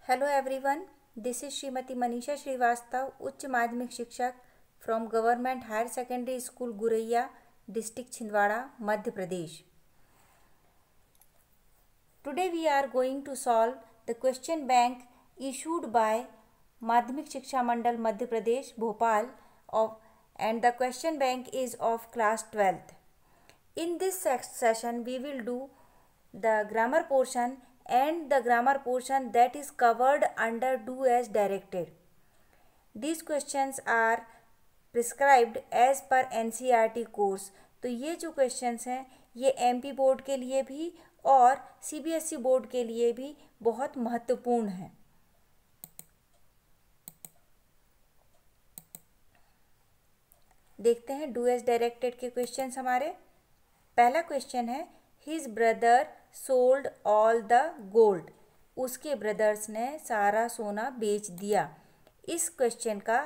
Hello everyone, this is Shrimati Manisha Srivastava, उच्च माध्यमिक शिक्षक from government higher secondary school Guraiya, district Chhindwara, Madhya Pradesh. Today we are going to solve the question bank issued by माध्यमिक शिक्षा मंडल Madhya Pradesh Bhopal of and the question bank is of class 12th. In this session we will do the grammar portion and the grammar portion that is covered under do as directed. These questions are prescribed as per NCERT course. तो ये जो questions हैं ये MP board के लिए भी और CBSE board के लिए भी बहुत महत्वपूर्ण हैं. देखते हैं डू एज डायरेक्टेड के क्वेश्चंस हमारे. पहला क्वेश्चन है his brother sold all the gold. उसके ब्रदर्स ने सारा सोना बेच दिया. इस क्वेश्चन का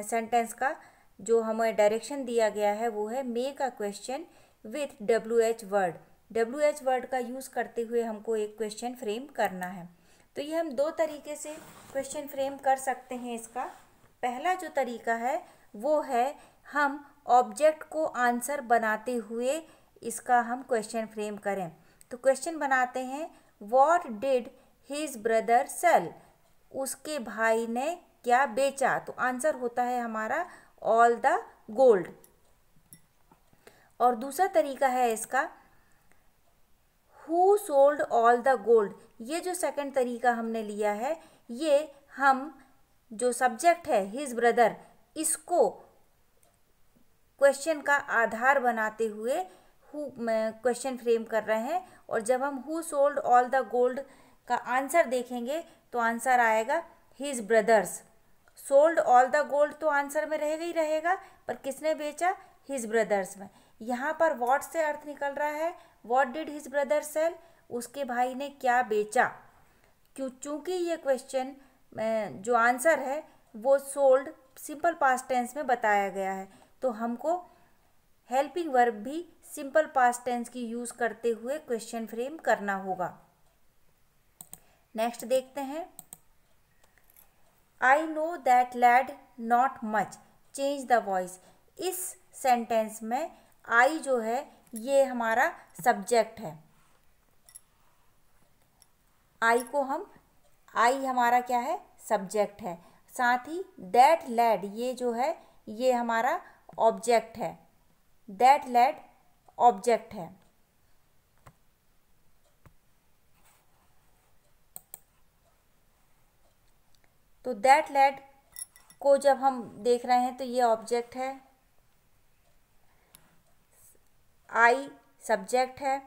सेंटेंस का जो हमें डायरेक्शन दिया गया है वो है make a question with WH word. WH word का यूज़ करते हुए हमको एक क्वेश्चन फ्रेम करना है. तो ये हम दो तरीके से क्वेश्चन फ्रेम कर सकते हैं. इसका पहला जो तरीका है वो है हम ऑब्जेक्ट को आंसर बनाते हुए इसका हम क्वेश्चन फ्रेम करें. तो क्वेश्चन बनाते हैं what did his brother sell. उसके भाई ने क्या बेचा. तो आंसर होता है हमारा ऑल द गोल्ड. और दूसरा तरीका है इसका who sold all the gold. ये जो सेकंड तरीका हमने लिया है ये हम जो सब्जेक्ट है हिज ब्रदर इसको क्वेश्चन का आधार बनाते हुए क्वेश्चन फ्रेम कर रहे हैं. और जब हम who sold all the gold का आंसर देखेंगे तो आंसर आएगा his brothers. Sold all the gold तो आंसर में रहेगा ही रहेगा, पर किसने बेचा, हिज ब्रदर्स में. यहाँ पर व्हाट से अर्थ निकल रहा है what did his brother sell. उसके भाई ने क्या बेचा. चूँकि ये क्वेश्चन जो आंसर है वो सोल्ड सिंपल पास्ट टेंस में बताया गया है तो हमको हेल्पिंग वर्ब भी सिंपल पास्ट टेंस की यूज़ करते हुए क्वेश्चन फ्रेम करना होगा. नेक्स्ट देखते हैं I know that lad not much change the voice. इस सेंटेंस में आई जो है ये हमारा सब्जेक्ट है. आई हमारा क्या है, सब्जेक्ट है. साथ ही दैट लैड ये जो है ये हमारा ऑब्जेक्ट है. दैट लैड ऑब्जेक्ट है. तो दैट लैड को जब हम देख रहे हैं तो ये ऑब्जेक्ट है, आई सब्जेक्ट है.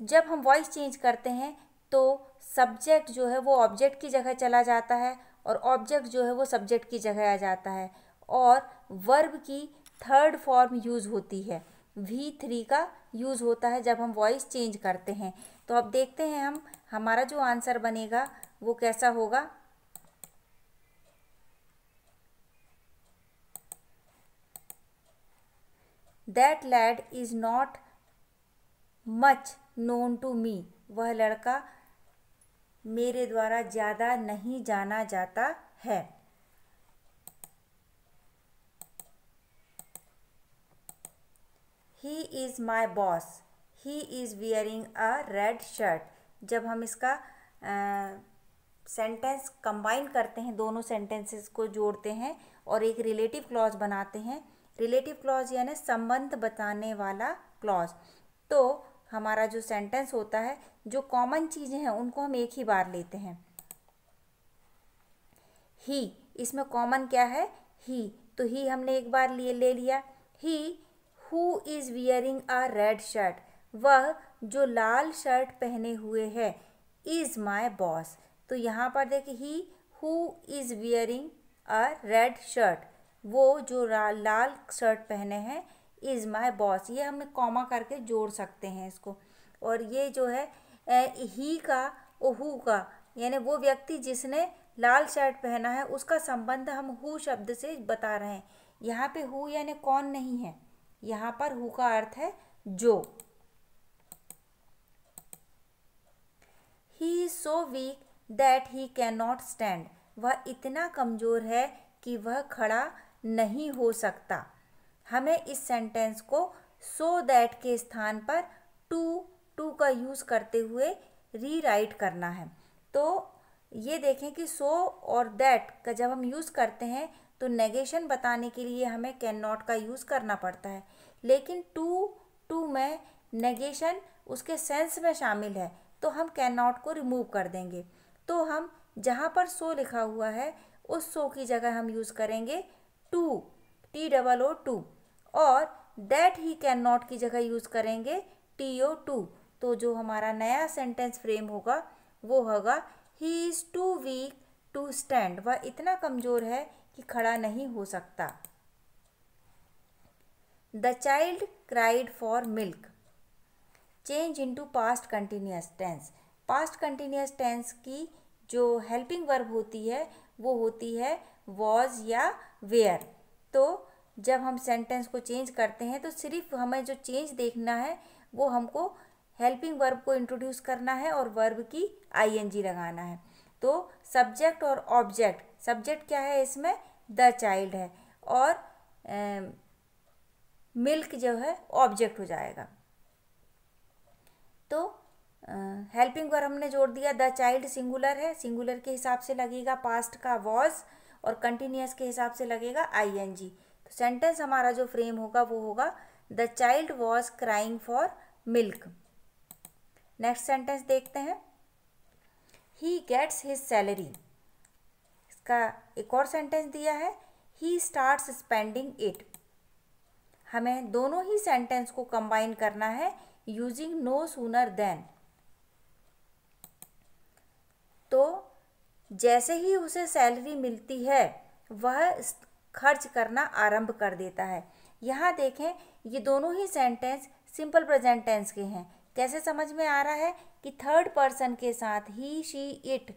जब हम वॉइस चेंज करते हैं तो सब्जेक्ट जो है वो ऑब्जेक्ट की जगह चला जाता है और ऑब्जेक्ट जो है वो सब्जेक्ट की जगह आ जाता है. और वर्ब की थर्ड फॉर्म यूज़ होती है, V3 का यूज़ होता है जब हम वॉइस चेंज करते हैं. तो अब देखते हैं हमारा जो आंसर बनेगा वो कैसा होगा. That lad is not much known to me. वह लड़का मेरे द्वारा ज़्यादा नहीं जाना जाता है. He is my boss. He is wearing a red shirt. जब हम इसका सेंटेंस कंबाइन करते हैं, दोनों सेंटेंसेस को जोड़ते हैं और एक रिलेटिव क्लॉज बनाते हैं. रिलेटिव क्लॉज यानी संबंध बताने वाला क्लॉज. तो हमारा जो सेंटेंस होता है जो कॉमन चीज़ें हैं उनको हम एक ही बार लेते हैं. ही इसमें कॉमन क्या है, ही. तो ही हमने एक बार ले लिया. He who is wearing a red shirt. वह जो लाल शर्ट पहने हुए है इज़ माई बॉस. तो यहाँ पर देखिए he who is wearing a red shirt, वो जो लाल शर्ट पहने हैं इज़ माई बॉस. ये हमें कॉमा करके जोड़ सकते हैं इसको. और ये जो है ही का और हु का यानी वो व्यक्ति जिसने लाल शर्ट पहना है उसका संबंध हम हु शब्द से बता रहे हैं. यहाँ पे हु यानी कौन नहीं है, यहाँ पर हु का अर्थ है जो. He is so weak that he can not stand, वह इतना कमज़ोर है कि वह खड़ा नहीं हो सकता। हमें इस सेंटेंस को सो दैट के स्थान पर टू का यूज़ करते हुए रीराइट करना है। तो ये देखें कि सो और दैट का जब हम यूज़ करते हैं तो नेगेशन बताने के लिए हमें कैन नॉट का यूज़ करना पड़ता है, लेकिन टू में नेगेशन उसके सेंस में शामिल है, तो हम कैन नॉट को रिमूव कर देंगे। तो हम जहाँ पर सो लिखा हुआ है उस सो की जगह हम यूज़ करेंगे टू, TOO, और दैट ही कैन नॉट की जगह यूज़ करेंगे TO2। तो जो हमारा नया सेंटेंस फ्रेम होगा वो होगा he is too weak to stand, वह इतना कमज़ोर है कि खड़ा नहीं हो सकता। The child cried for milk, change into past continuous tense. Past continuous tense की जो हेल्पिंग वर्ब होती है वो होती है वॉज या वेयर। तो जब हम सेंटेंस को चेंज करते हैं तो सिर्फ हमें जो चेंज देखना है वो हमको हेल्पिंग वर्ब को इंट्रोड्यूस करना है और वर्ब की ING लगाना है। तो सब्जेक्ट और ऑब्जेक्ट, सब्जेक्ट क्या है इसमें, द चाइल्ड है, और मिल्क जो है ऑब्जेक्ट हो जाएगा। तो हेल्पिंग वर्ब हमने जोड़ दिया, द चाइल्ड सिंगुलर है, सिंगुलर के हिसाब से लगेगा पास्ट का वॉज, और कंटिन्यूअस के हिसाब से लगेगा ING। तो सेंटेंस हमारा जो फ्रेम होगा वो होगा the child was crying for milk. Next sentence देखते हैं, ही गेट्स हिज सैलरी। इसका एक और सेंटेंस दिया है, ही स्टार्ट्स स्पेंडिंग इट। हमें दोनों ही सेंटेंस को कंबाइन करना है यूजिंग नो सूनर देन। तो जैसे ही उसे सैलरी मिलती है वह खर्च करना आरंभ कर देता है। यहाँ देखें ये दोनों ही सेंटेंस सिंपल प्रेजेंट टेंस के हैं। कैसे समझ में आ रहा है कि थर्ड पर्सन के साथ ही, शी, इट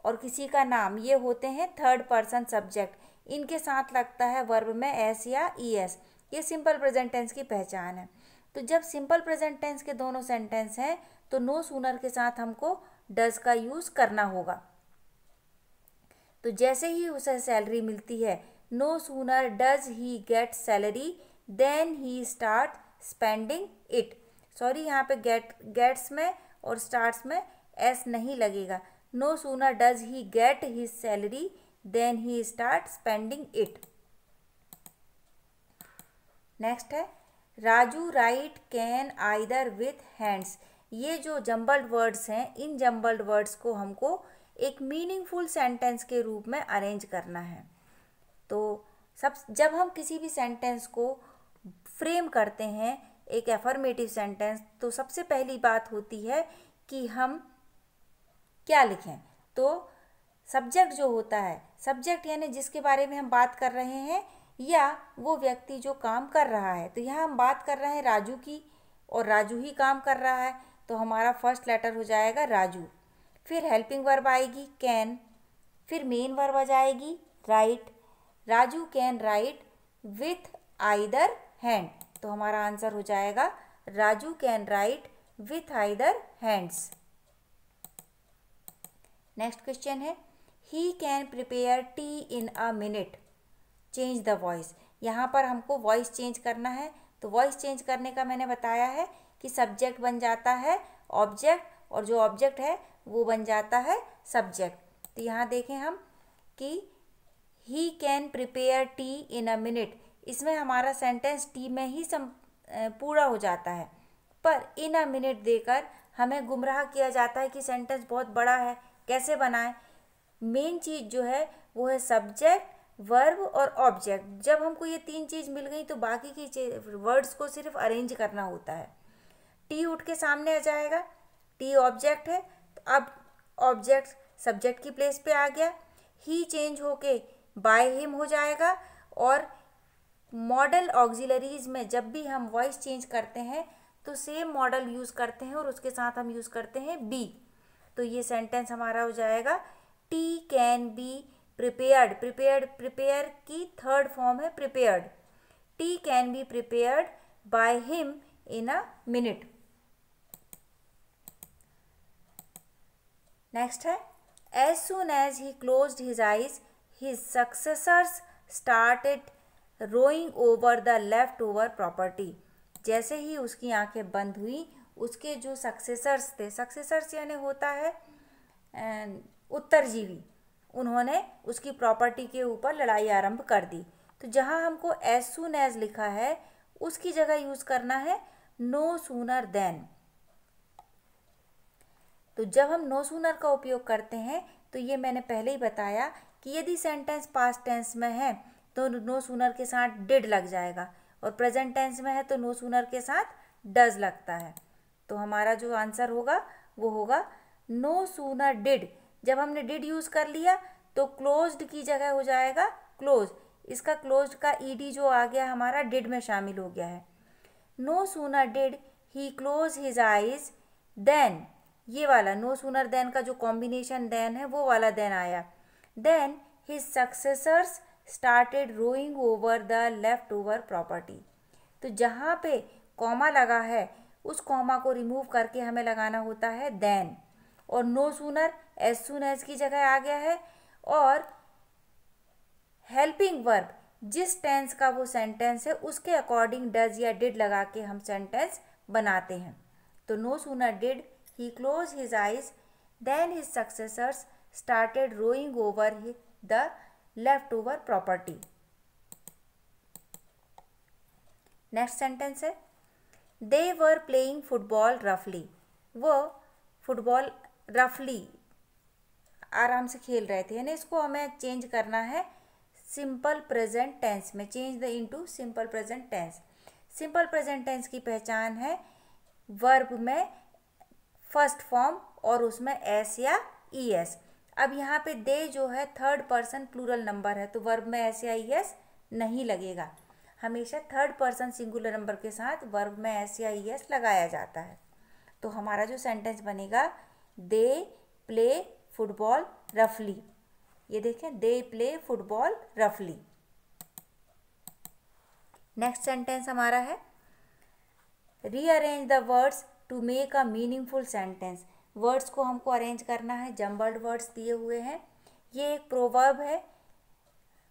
और किसी का नाम, ये होते हैं थर्ड पर्सन सब्जेक्ट, इनके साथ लगता है वर्ब में एस या ES। ये सिंपल प्रेजेंट टेंस की पहचान है। तो जब सिंपल प्रेजेंट टेंस के दोनों सेंटेंस हैं तो नो सूनर के साथ हमको डज का यूज़ करना होगा। तो जैसे ही उसे सैलरी मिलती है, no sooner does he get salary then he start spending it. Sorry, यहाँ पे गेट्स में और स्टार्ट्स में एस नहीं लगेगा। No sooner does he get his salary then he start spending it. Next है, Raju write can either with hands. ये जो जम्बल्ड वर्ड्स हैं, इन जम्बल्ड वर्ड्स को हमको एक मीनिंगफुल सेंटेंस के रूप में अरेंज करना है। तो जब हम किसी भी सेंटेंस को फ्रेम करते हैं एक एफर्मेटिव सेंटेंस, तो सबसे पहली बात होती है कि हम क्या लिखें। तो सब्जेक्ट जो होता है, सब्जेक्ट यानी जिसके बारे में हम बात कर रहे हैं या वो व्यक्ति जो काम कर रहा है। तो यहाँ हम बात कर रहे हैं राजू की और राजू ही काम कर रहा है, तो हमारा फर्स्ट लेटर हो जाएगा राजू। फिर हेल्पिंग वर्ब आएगी कैन, फिर मेन वर्ब आ जाएगी right. Raju can write with either hand, तो हमारा आंसर हो जाएगा Raju can write with either hands. Next question है, he can prepare tea in a minute, change the voice. यहाँ पर हमको वॉइस चेंज करना है। तो वॉइस चेंज करने का मैंने बताया है कि सब्जेक्ट बन जाता है ऑब्जेक्ट और जो ऑब्जेक्ट है वो बन जाता है सब्जेक्ट। तो यहाँ देखें हम कि ही can prepare tea in a minute, इसमें हमारा सेंटेंस टी में ही पूरा हो जाता है, पर इन अ मिनट देकर हमें गुमराह किया जाता है कि सेंटेंस बहुत बड़ा है, कैसे बनाएं। मेन चीज़ जो है वो है सब्जेक्ट, वर्ब और ऑब्जेक्ट। जब हमको ये तीन चीज़ मिल गई तो बाकी की वर्ड्स को सिर्फ अरेंज करना होता है। टी उठ के सामने आ जाएगा, टी ऑब्जेक्ट है, तो अब ऑब्जेक्ट सब्जेक्ट की प्लेस पे आ गया। ही चेंज होके बाय हिम हो जाएगा, और मॉडल ऑक्सिलरीज में जब भी हम वॉइस चेंज करते हैं तो सेम मॉडल यूज़ करते हैं और उसके साथ हम यूज़ करते हैं बी। तो ये सेंटेंस हमारा हो जाएगा T can be prepared. Prepare की थर्ड फॉर्म है prepared. T can be prepared by him in a minute. Next है, As soon as he closed his eyes, his successors started rowing over the leftover property. जैसे ही उसकी आंखें बंद हुई, उसके जो सक्सेसर्स थे, सक्सेसर्स यानी होता है उत्तरजीवी, उन्होंने उसकी प्रॉपर्टी के ऊपर लड़ाई आरंभ कर दी। तो जहाँ हमको एज सून एज लिखा है उसकी जगह यूज़ करना है नो सूनर देन। तो जब हम नो सूनर का उपयोग करते हैं तो ये मैंने पहले ही बताया कि यदि सेंटेंस पास्ट टेंस में है तो नो सूनर के साथ डिड लग जाएगा, और प्रेजेंट टेंस में है तो नो सूनर के साथ डज लगता है। तो हमारा जो आंसर होगा वो होगा नो सूनर डिड। जब हमने डिड यूज़ कर लिया तो क्लोज्ड की जगह हो जाएगा क्लोज। इसका क्लोज्ड का ईडी जो आ गया हमारा डिड में शामिल हो गया है। No sooner did he close his eyes then, ये वाला नो सूनर देन का जो कॉम्बिनेशन देन है वो वाला देन आया। Then his successors started rowing over the left over property. तो जहाँ पे कॉमा लगा है उस कॉमा को रिमूव करके हमें लगाना होता है देन, और no sooner as soon as की जगह आ गया है, और हेल्पिंग वर्ब जिस टेंस का वो सेंटेंस है उसके अकॉर्डिंग डज या डिड लगा के हम सेंटेंस बनाते हैं। तो no sooner did he closed his eyes, then his successors started rowing over the leftover property. Next sentence है they were playing football roughly. वो फुटबॉल रफली आराम से खेल रहे थे, यानी इसको हमें चेंज करना है सिंपल प्रेजेंट टेंस में। Change the into simple present tense. Simple present tense की पहचान है वर्ब में फर्स्ट फॉर्म और उसमें एस या ई एस। अब यहाँ पे दे जो है थर्ड पर्सन प्लूरल नंबर है तो वर्ब में एस या ई एस नहीं लगेगा। हमेशा थर्ड पर्सन सिंगुलर नंबर के साथ वर्ब में एस या ई एस लगाया जाता है। तो हमारा जो सेंटेंस बनेगा दे प्ले फुटबॉल रफली। ये देखें दे प्ले फुटबॉल रफली। नेक्स्ट सेंटेंस हमारा है rearrange the words to make a meaningful sentence. Words को हमको अरेंज करना है, जम्बल्ड वर्ड्स दिए हुए हैं। ये एक प्रोवर्ब है,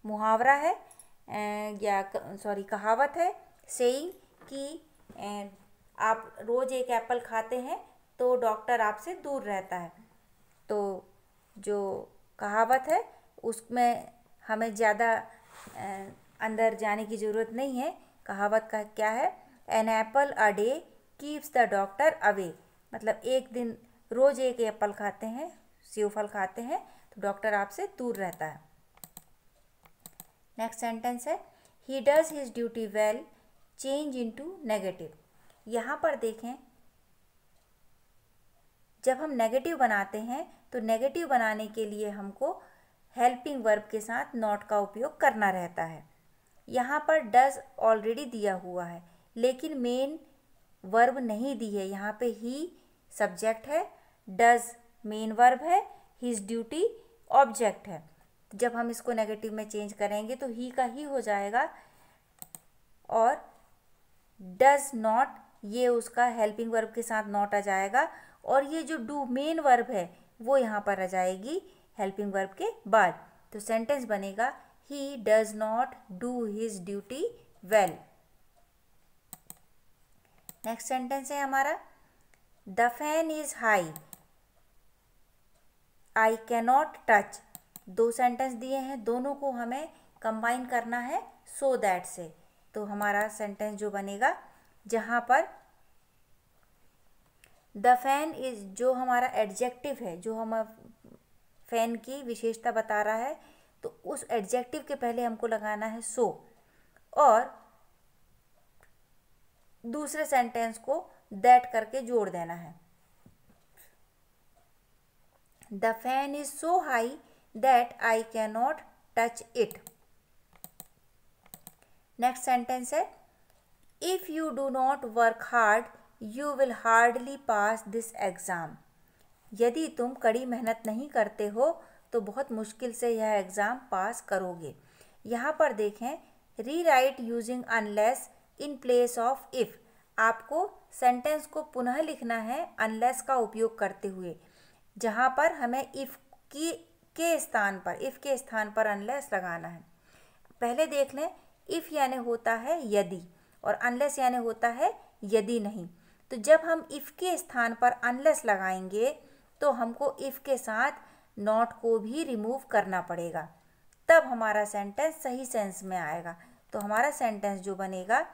मुहावरा है या कहावत है, सेइंग कि आप रोज़ एक एप्पल खाते हैं तो डॉक्टर आपसे दूर रहता है। तो जो कहावत है उसमें हमें ज़्यादा अंदर जाने की ज़रूरत नहीं है। कहावत का क्या है, an apple a day keeps the doctor away. मतलब एक दिन रोज़ एक एप्पल खाते हैं, सेब फल खाते हैं तो डॉक्टर आपसे दूर रहता है। नेक्स्ट सेंटेंस है he does his duty well change into negative. यहाँ पर देखें जब हम नेगेटिव बनाते हैं तो नेगेटिव बनाने के लिए हमको हेल्पिंग वर्ब के साथ नॉट का उपयोग करना रहता है। यहाँ पर डज ऑलरेडी दिया हुआ है लेकिन मेन वर्ब नहीं दी है। यहाँ पे ही सब्जेक्ट है, डज मेन वर्ब है, हिज ड्यूटी ऑब्जेक्ट है। जब हम इसको नेगेटिव में चेंज करेंगे तो ही का ही हो जाएगा, और डज नॉट ये उसका हेल्पिंग वर्ब के साथ नॉट आ जाएगा, और ये जो डू मेन वर्ब है वो यहाँ पर आ जाएगी हेल्पिंग वर्ब के बाद। तो सेंटेंस बनेगा he does not do his duty well. Next sentence है हमारा the fan is high I cannot touch. दो सेंटेंस दिए हैं, दोनों को हमें कंबाइन करना है सो दैट से। तो हमारा सेंटेंस जो बनेगा जहाँ पर द फैन इज जो हमारा एडजेक्टिव है, जो हम फैन की विशेषता बता रहा है, तो उस एडजेक्टिव के पहले हमको लगाना है सो, और दूसरे सेंटेंस को दैट करके जोड़ देना है। The fan is so high that I can not touch it. Next sentence है if you do not work hard you will hardly pass this exam. यदि तुम कड़ी मेहनत नहीं करते हो तो बहुत मुश्किल से यह एग्ज़ाम पास करोगे। यहाँ पर देखें री right using unless in place of if. आपको सेंटेंस को पुनः लिखना है अनलेस का उपयोग करते हुए, जहाँ पर हमें इफ़ कि के स्थान पर, इफ़ के स्थान पर अनलेस लगाना है। पहले देख लें, इफ़ यानी होता है यदि और अनलेस यानी होता है यदि नहीं। तो जब हम इफ़ के स्थान पर अनलेस लगाएंगे तो हमको इफ़ के साथ नॉट को भी रिमूव करना पड़ेगा, तब हमारा सेंटेंस सही सेंस में आएगा। तो हमारा सेंटेंस जो बनेगा,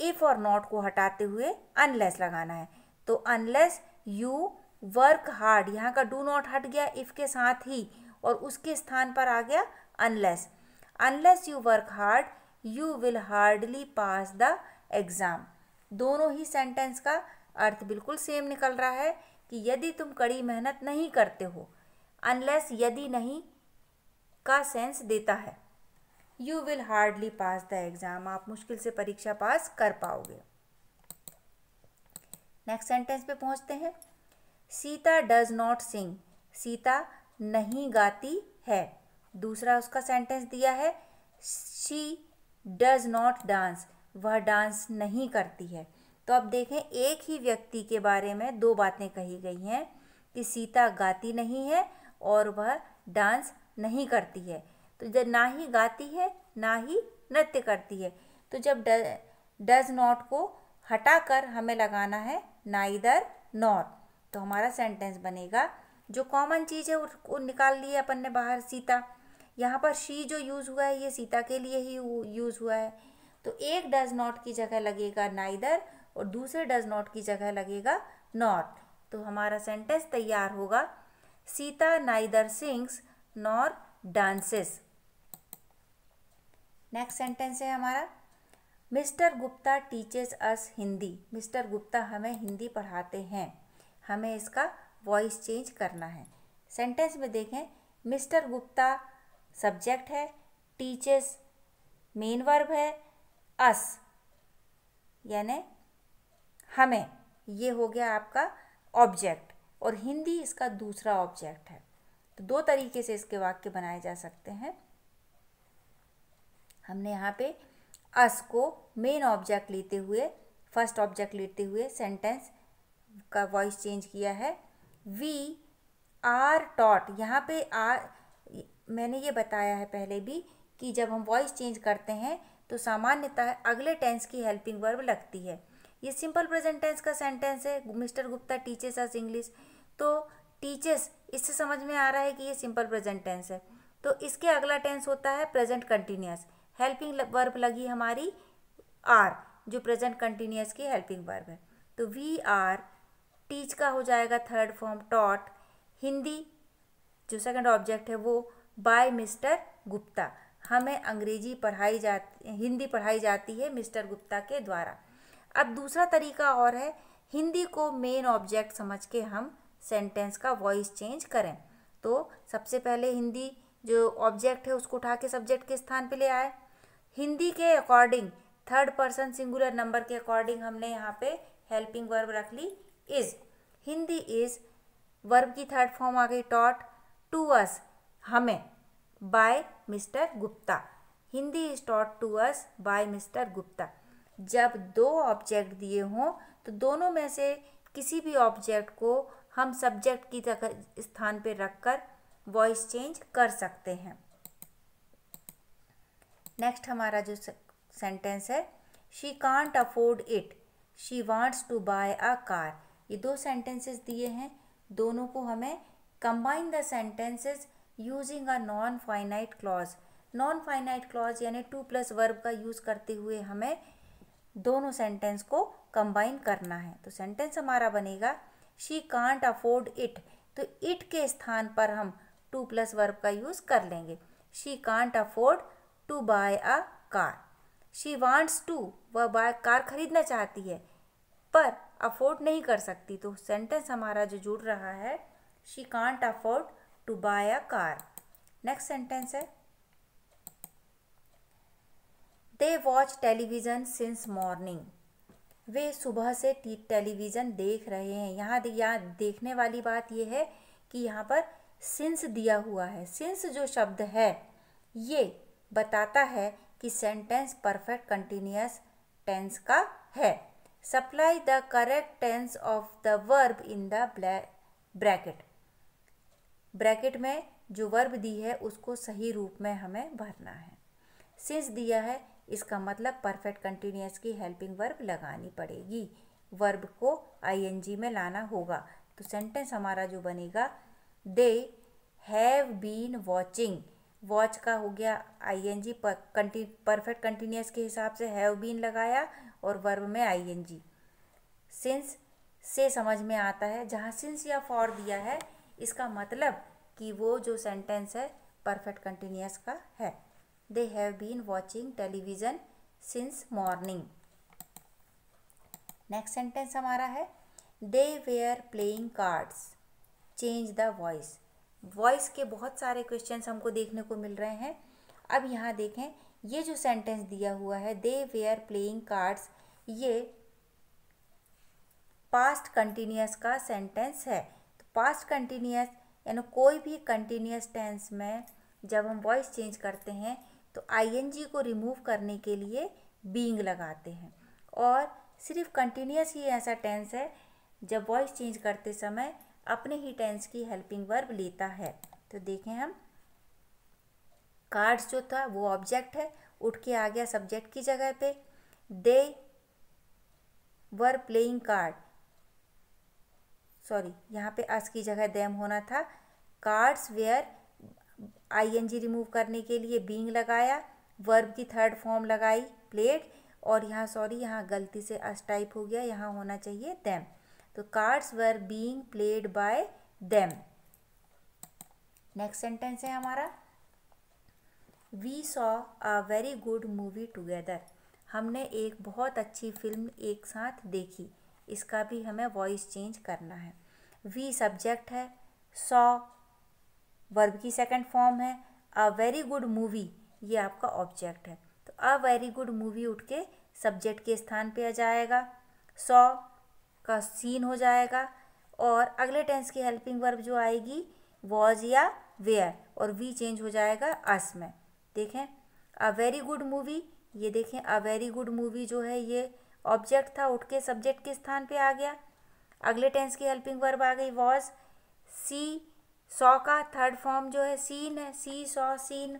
इफ़ और नॉट को हटाते हुए अनलेस लगाना है। तो अनलेस यू वर्क हार्ड, यहाँ का डू नॉट हट गया इफ़ के साथ ही और उसके स्थान पर आ गया unless. Unless you work hard you will hardly pass the exam. दोनों ही सेंटेंस का अर्थ बिल्कुल सेम निकल रहा है कि यदि तुम कड़ी मेहनत नहीं करते हो। अनलेस यदि नहीं का सेंस देता है। You will hardly pass the exam, आप मुश्किल से परीक्षा पास कर पाओगे। नेक्स्ट सेंटेंस पे पहुंचते हैं। सीता डज नॉट सिंग, सीता नहीं गाती है। दूसरा उसका सेंटेंस दिया है, शी डज नॉट डांस, वह डांस नहीं करती है। तो अब देखें, एक ही व्यक्ति के बारे में दो बातें कही गई हैं कि सीता गाती नहीं है और वह डांस नहीं करती है। तो जब ना ही गाती है ना ही नृत्य करती है, तो जब डज नॉट को हटाकर हमें लगाना है नाइदर नॉर, तो हमारा सेंटेंस बनेगा, जो कॉमन चीज़ है उसको निकाल लिए अपन ने बाहर, सीता। यहाँ पर शी जो यूज़ हुआ है ये सीता के लिए ही यूज़ हुआ है। तो एक डज नॉट की जगह लगेगा नाइदर और दूसरे डज नॉट की जगह लगेगा नॉट। तो हमारा सेंटेंस तैयार होगा, Sita neither sings nor dances. Next sentence है हमारा, mister Gupta teaches us Hindi, mister Gupta हमें हिंदी पढ़ाते हैं। हमें इसका वॉइस चेंज करना है। सेंटेंस में देखें, मिस्टर गुप्ता सब्जेक्ट है, टीचेस मेन वर्ब है, अस यानी हमें, ये हो गया आपका ऑब्जेक्ट और हिंदी इसका दूसरा ऑब्जेक्ट है। तो दो तरीके से इसके वाक्य बनाए जा सकते हैं। हमने यहाँ पे अस को मेन ऑब्जेक्ट लेते हुए, फर्स्ट ऑब्जेक्ट लेते हुए सेंटेंस का वॉइस चेंज किया है। वी आर टॉट, यहाँ पे आर, मैंने ये बताया है पहले भी कि जब हम वॉइस चेंज करते हैं तो सामान्यतः अगले टेंस की हेल्पिंग वर्ब लगती है। ये सिंपल प्रेजेंट टेंस का सेंटेंस है, mister Gupta teaches us English. तो टीचेस, इससे समझ में आ रहा है कि ये सिंपल प्रेजेंट टेंस है। तो इसके अगला टेंस होता है प्रेजेंट कंटिन्यूअस। हेल्पिंग वर्ब लगी हमारी आर, जो प्रेजेंट कंटिन्यूअस की हेल्पिंग वर्ब है। तो वी आर, टीच का हो जाएगा थर्ड फॉर्म टॉट, हिंदी जो सेकंड ऑब्जेक्ट है वो बाय मिस्टर गुप्ता, हमें अंग्रेजी पढ़ाई जाती, हिंदी पढ़ाई जाती है मिस्टर गुप्ता के द्वारा। अब दूसरा तरीका और है, हिंदी को मेन ऑब्जेक्ट समझ के हम सेंटेंस का वॉइस चेंज करें। तो सबसे पहले हिंदी जो ऑब्जेक्ट है उसको उठा के सब्जेक्ट के स्थान पे ले आए। हिंदी के according, third person singular number के अकॉर्डिंग हमने यहाँ पे हेल्पिंग वर्ब रख ली इज़। हिंदी इज़, वर्ब की थर्ड फॉर्म आ गई टॉट, टू अस हमें, by mister Gupta, Hindi is taught to us by mister Gupta. जब दो ऑब्जेक्ट दिए हों तो दोनों में से किसी भी ऑब्जेक्ट को हम सब्जेक्ट की जगह स्थान पे रखकर वॉइस चेंज कर सकते हैं। नेक्स्ट हमारा जो सेंटेंस है, she can't afford it, she wants to buy a car. ये दो सेंटेंसेस दिए हैं, दोनों को हमें combine the sentences using a non finite clause. Non finite clause यानी टू प्लस वर्ब का यूज़ करते हुए हमें दोनों सेंटेंस को कंबाइन करना है। तो सेंटेंस हमारा बनेगा, शी कांट अफोर्ड इट, तो इट के स्थान पर हम टू प्लस वर्ब का यूज़ कर लेंगे। She can't afford to buy a car. She wants to, वह बाय कार खरीदना चाहती है पर अफोर्ड नहीं कर सकती। तो सेंटेंस हमारा जो जुड़ रहा है, she can't afford to buy a car. Next sentence है, they watch television since morning, वे सुबह से टेलीविज़न देख रहे हैं। यहाँ देखने वाली बात यह है कि यहाँ पर सिंस दिया हुआ है। सिंस जो शब्द है ये बताता है कि सेंटेंस परफेक्ट कंटिन्यूअस टेंस का है। Supply the correct tense of the verb in the bracket. Bracket में जो वर्ब दी है उसको सही रूप में हमें भरना है। सिंस दिया है, इसका मतलब परफेक्ट कंटिन्यूअस की हेल्पिंग वर्ब लगानी पड़ेगी, वर्ब को आईएनजी में लाना होगा। तो सेंटेंस हमारा जो बनेगा, they have been watching, watch का हो गया आईएनजी, परफेक्ट कंटिन्यूअस के हिसाब से हैव बीन लगाया और वर्ब में आईएनजी। सिंस से समझ में आता है, जहाँ सिंस या फॉर दिया है इसका मतलब कि वो जो सेंटेंस है परफेक्ट कंटिन्यूअस का है। They have been watching television since morning. Next sentence हमारा है, they were playing cards, change the voice. Voice के बहुत सारे क्वेश्चंस हमको देखने को मिल रहे हैं। अब यहाँ देखें, ये जो सेंटेंस दिया हुआ है दे वेयर प्लेइंग कार्ड्स, ये पास्ट कंटिन्यूअस का सेंटेंस है। तो पास्ट कंटिन्यूअस यानी कोई भी कंटिन्यूअस टेंस में जब हम वॉइस चेंज करते हैं तो आईएनजी को रिमूव करने के लिए बीइंग लगाते हैं, और सिर्फ कंटिन्यूअस ही ऐसा टेंस है जब वॉइस चेंज करते समय अपने ही टेंस की हेल्पिंग वर्ब लेता है। तो देखें हम, कार्ड्स जो था वो ऑब्जेक्ट है, उठ के आ गया सब्जेक्ट की जगह पे। दे वर प्लेइंग कार्ड, सॉरी यहाँ पे अस की जगह देम होना था। कार्ड्स वेयर, आईएनजी रिमूव करने के लिए बीइंग लगाया, वर्ब की थर्ड फॉर्म लगाई प्लेड, और यहाँ सॉरी यहाँ गलती से अस टाइप हो गया, यहाँ होना चाहिए देम। तो cards were being played by them. Next sentence है हमारा, we saw a very good movie together, हमने एक बहुत अच्छी फिल्म एक साथ देखी। इसका भी हमें वॉइस चेंज करना है। वी सब्जेक्ट है, सॉ वर्ब की सेकंड फॉर्म है, अ वेरी गुड मूवी ये आपका ऑब्जेक्ट है। तो अ वेरी गुड मूवी उठ के सब्जेक्ट के स्थान पे आ जाएगा, सॉ का सीन हो जाएगा, और अगले टेंस की हेल्पिंग वर्ब जो आएगी वॉज या वेयर, और वी चेंज हो जाएगा अस में। देखें अ वेरी गुड मूवी, ये देखें अ वेरी गुड मूवी जो है ये ऑब्जेक्ट था, उठ के सब्जेक्ट के स्थान पे आ गया। अगले टेंस की हेल्पिंग वर्ब आ गई वॉज। सी सॉ का थर्ड फॉर्म जो है सीन है, see saw seen.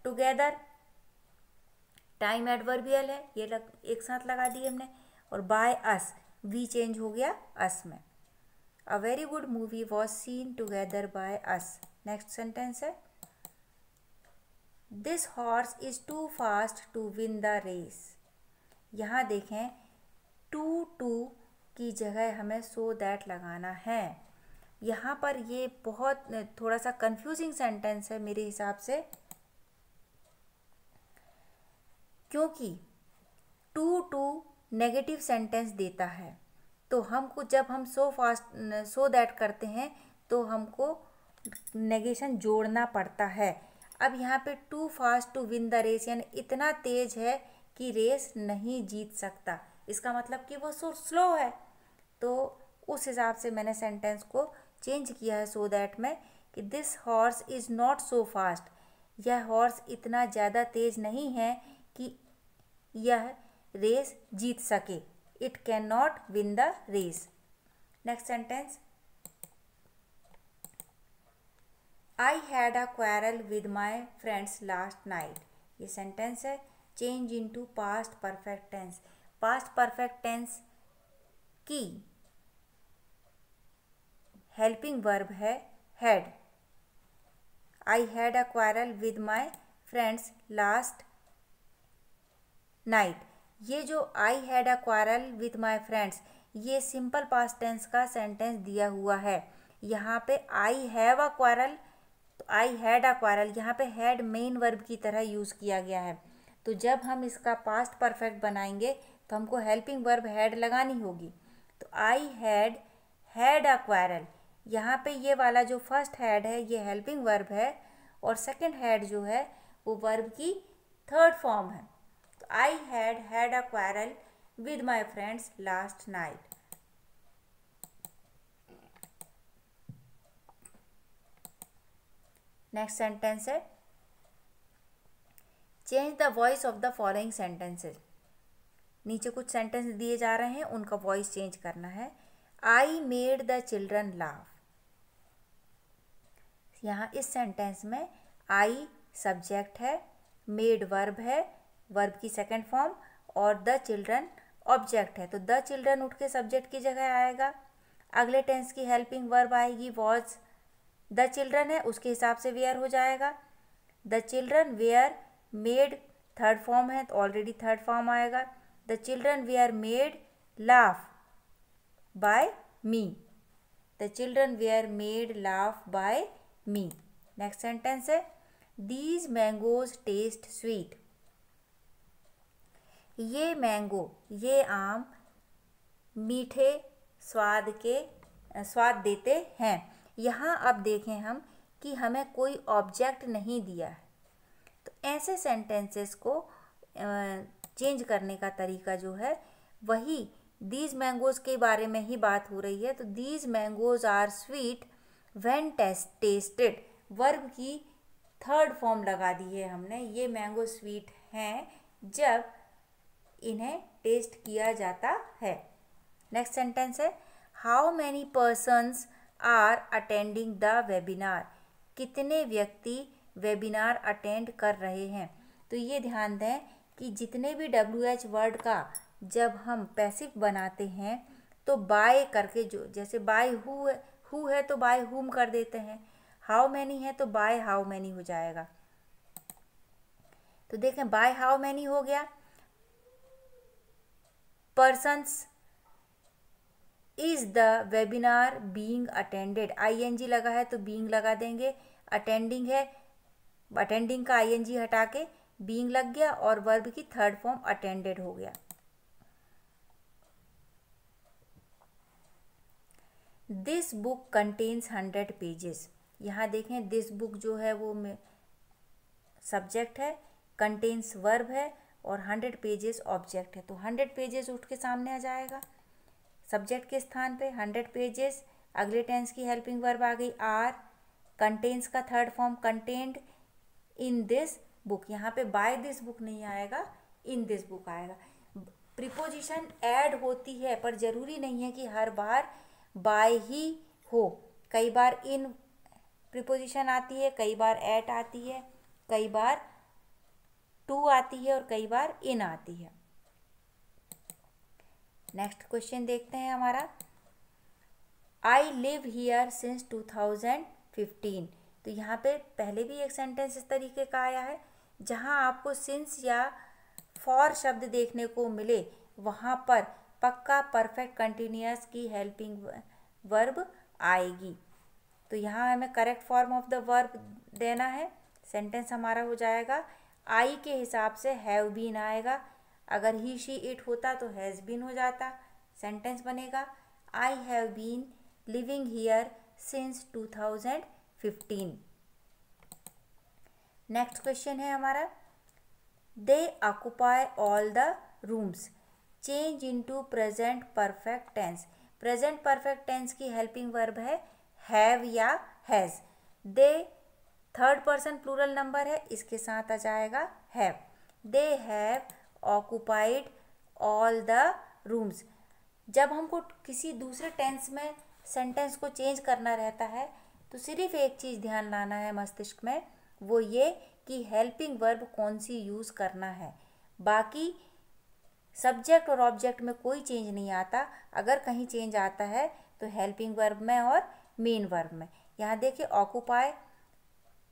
Together time adverbial है, ये एक साथ लगा दिए हमने। और बाय अस, वी चेंज हो गया अस में। A very good movie was seen together by us. Next sentence है, this horse is too fast to win the race. यहाँ देखें टू की जगह हमें सो दैट लगाना है। यहाँ पर ये बहुत थोड़ा सा कंफ्यूजिंग सेंटेंस है मेरे हिसाब से, क्योंकि टू नेगेटिव सेंटेंस देता है। तो हमको जब हम सो दैट करते हैं तो हमको नेगेशन जोड़ना पड़ता है। अब यहाँ पे too fast to win the race यानी इतना तेज है कि रेस नहीं जीत सकता, इसका मतलब कि वो सो स्लो है। तो उस हिसाब से मैंने सेंटेंस को चेंज किया है सो दैट में, कि this horse is not so fast, यह हॉर्स इतना ज़्यादा तेज नहीं है कि यह रेस जीत सके। It can not win the race. Next sentence, I had a quarrel with my friends last night. ये सेंटेंस है, change into past perfect tense. Past perfect tense की हेल्पिंग वर्ब है had. I had a quarrel with my friends last night. ये जो I had a quarrel with my friends, ये simple past tense का sentence दिया हुआ है। यहाँ पे आई हैव अ क्वारल, तो आई हैड अ क्वारल, यहाँ पे हैड मेन वर्ब की तरह यूज़ किया गया है। तो जब हम इसका पास्ट परफेक्ट बनाएंगे तो हमको हेल्पिंग वर्ब हैड लगानी होगी। तो आई हैड अ क्वारल, यहाँ पे ये वाला जो फर्स्ट हैड है ये हेल्पिंग वर्ब है, और सेकंड हैड जो है वो वर्ब की थर्ड फॉर्म है। तो I had a quarrel with my friends last night. Next sentence है, change the voice of the following sentences. नीचे कुछ सेंटेंस दिए जा रहे हैं, उनका वॉइस चेंज करना है। I made the children laugh, यहाँ इस सेंटेंस में आई सब्जेक्ट है, मेड वर्ब है, वर्ब की सेकंड फॉर्म, और द चिल्ड्रन ऑब्जेक्ट है। तो द चिल्ड्रन उठ के सब्जेक्ट की जगह आएगा। अगले टेंस की हेल्पिंग वर्ब आएगी वॉज। द चिल्ड्रन है उसके हिसाब से वेयर हो जाएगा। The children were, made third form है तो ऑलरेडी थर्ड फॉर्म आएगा। The children were made laugh by me. The children were made laugh by me. Next sentence है दीज मैंगोज टेस्ट स्वीट। ये मैंगो, ये आम मीठे स्वाद देते हैं। यहाँ अब देखें हम कि हमें कोई ऑब्जेक्ट नहीं दिया है, तो ऐसे सेंटेंसेस को चेंज करने का तरीका जो है वही दीज मैंगोज के बारे में ही बात हो रही है। तो these mangoes are sweet when tasted, verb की थर्ड फॉर्म लगा दी है हमने। ये मैंगो स्वीट हैं जब इन्हें टेस्ट किया जाता है। नेक्स्ट सेंटेंस है how many persons are attending the webinar. कितने व्यक्ति वेबिनार अटेंड कर रहे हैं। तो ये ध्यान दें कि जितने भी WH वर्ड का जब हम पैसिव बनाते हैं तो बाय करके, जो जैसे बाय हु है तो बाय हुम कर देते हैं, हाउ मैनी है तो बाय हाउ मैनी हो जाएगा। तो देखें बाय हाउ मैनी हो गया। Persons is the webinar being attended, ING लगा है तो बीइंग लगा देंगे। अटेंडिंग है, अटेंडिंग का ING हटा के बीइंग लग गया और वर्ब की थर्ड फॉर्म अटेंडेड हो गया। This book contains 100 pages. यहाँ देखें दिस बुक जो है वो सब्जेक्ट है, कंटेन्स वर्ब है और 100 पेजेस ऑब्जेक्ट है। तो 100 पेजेस उठ के सामने आ जाएगा सब्जेक्ट के स्थान पे। 100 पेजेस, अगले टेंस की हेल्पिंग वर्ब आ गई आर, कंटेन्स का third form contained in this book. यहाँ पे बाय दिस बुक नहीं आएगा, इन दिस बुक आएगा। प्रीपोजिशन ऐड होती है पर जरूरी नहीं है कि हर बार बाय ही हो। कई बार इन प्रीपोजिशन आती है, कई बार एट आती है, कई बार टू आती है और कई बार इन आती है। नेक्स्ट क्वेश्चन देखते हैं हमारा। I live here since 2015। तो यहाँ पे पहले भी एक सेंटेंस इस तरीके का आया है, जहाँ आपको सिंस या फॉर शब्द देखने को मिले वहाँ पर पक्का परफेक्ट कंटिन्यूअस की हेल्पिंग वर्ब आएगी। तो यहाँ हमें correct form of the verb देना है। सेंटेंस हमारा हो जाएगा आई के हिसाब से हैव बीन आएगा, अगर ही शी इट होता तो हैज़ बीन हो जाता। सेंटेंस बनेगा I have been living here since 2015। Next question है हमारा they occupy all the rooms. Change into present perfect tense. Present perfect tense की हेल्पिंग वर्ब है हैव या has. They third person plural number है, इसके साथ आ जाएगा have. They have occupied all the rooms. जब हमको किसी दूसरे टेंस में सेंटेंस को चेंज करना रहता है तो सिर्फ एक चीज़ ध्यान लाना है मस्तिष्क में, वो ये कि हेल्पिंग वर्ब कौन सी यूज़ करना है। बाकी सब्जेक्ट और ऑब्जेक्ट में कोई चेंज नहीं आता। अगर कहीं चेंज आता है तो हेल्पिंग वर्ब में और मेन वर्ब में। यहाँ देखिए ऑक्यूपाई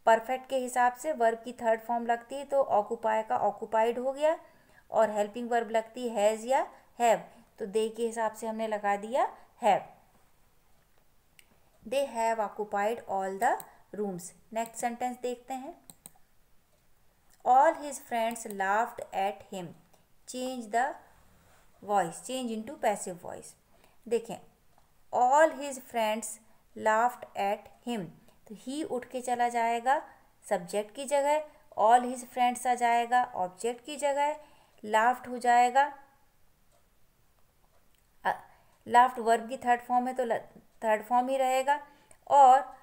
परफेक्ट के हिसाब से वर्ब की थर्ड फॉर्म लगती है तो ऑक्यूपाई का ऑक्यूपाइड हो गया, और हेल्पिंग वर्ब लगती है हैज़ या हैव, तो दे के हिसाब से हमने लगा दिया have. They have occupied all the rooms. Next sentence देखते हैं। All his friends laughed at him. Change the voice, change into passive voice. देखें all his friends laughed at him, तो ही उठ के चला जाएगा सब्जेक्ट की जगह, ऑल हिज फ्रेंड्स आ जाएगा ऑब्जेक्ट की जगह, लाफ्ड हो जाएगा। लाफ्ड वर्ब की थर्ड फॉर्म है तो थर्ड फॉर्म ही रहेगा, और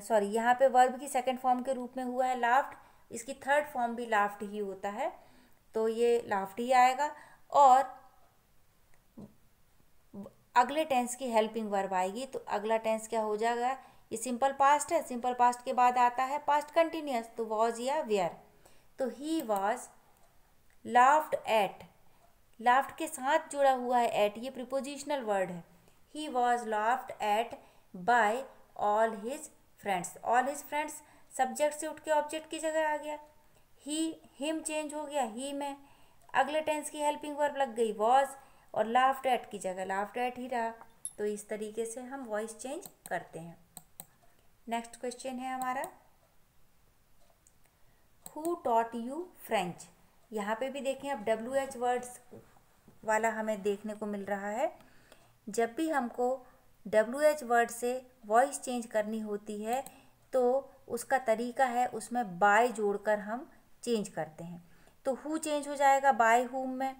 सॉरी यहाँ पे वर्ब की सेकंड फॉर्म के रूप में हुआ है लाफ्ड, इसकी थर्ड फॉर्म भी लाफ्ड ही होता है तो ये लाफ्ड ही आएगा। और अगले टेंस की हेल्पिंग वर्ब आएगी तो अगला टेंस क्या हो जाएगा, ये सिंपल पास्ट है, सिंपल पास्ट के बाद आता है पास्ट कंटिन्यूअस, तो वॉज या वेयर। तो ही वॉज लाफ्ड एट, लाफ्ड के साथ जुड़ा हुआ है एट, ये प्रीपोजिशनल वर्ड है। He was laughed at by all his friends, all his friends subject से उठ के ऑब्जेक्ट की जगह आ गया। ही हिम चेंज हो गया ही में, अगले टेंस की हेल्पिंग वर्ब लग गई वॉज, और लाफ्ड एट की जगह लाफ्ड एट ही रहा। तो इस तरीके से हम वॉइस चेंज करते हैं। नेक्स्ट क्वेश्चन है हमारा, हु टॉट यू फ्रेंच। यहाँ पे भी देखें अब WH वर्ड्स वाला हमें देखने को मिल रहा है। जब भी हमको WH वर्ड से वॉइस चेंज करनी होती है तो उसका तरीका है, उसमें बाय जोड़कर हम चेंज करते हैं। तो हु चेंज हो जाएगा बाय हुम में,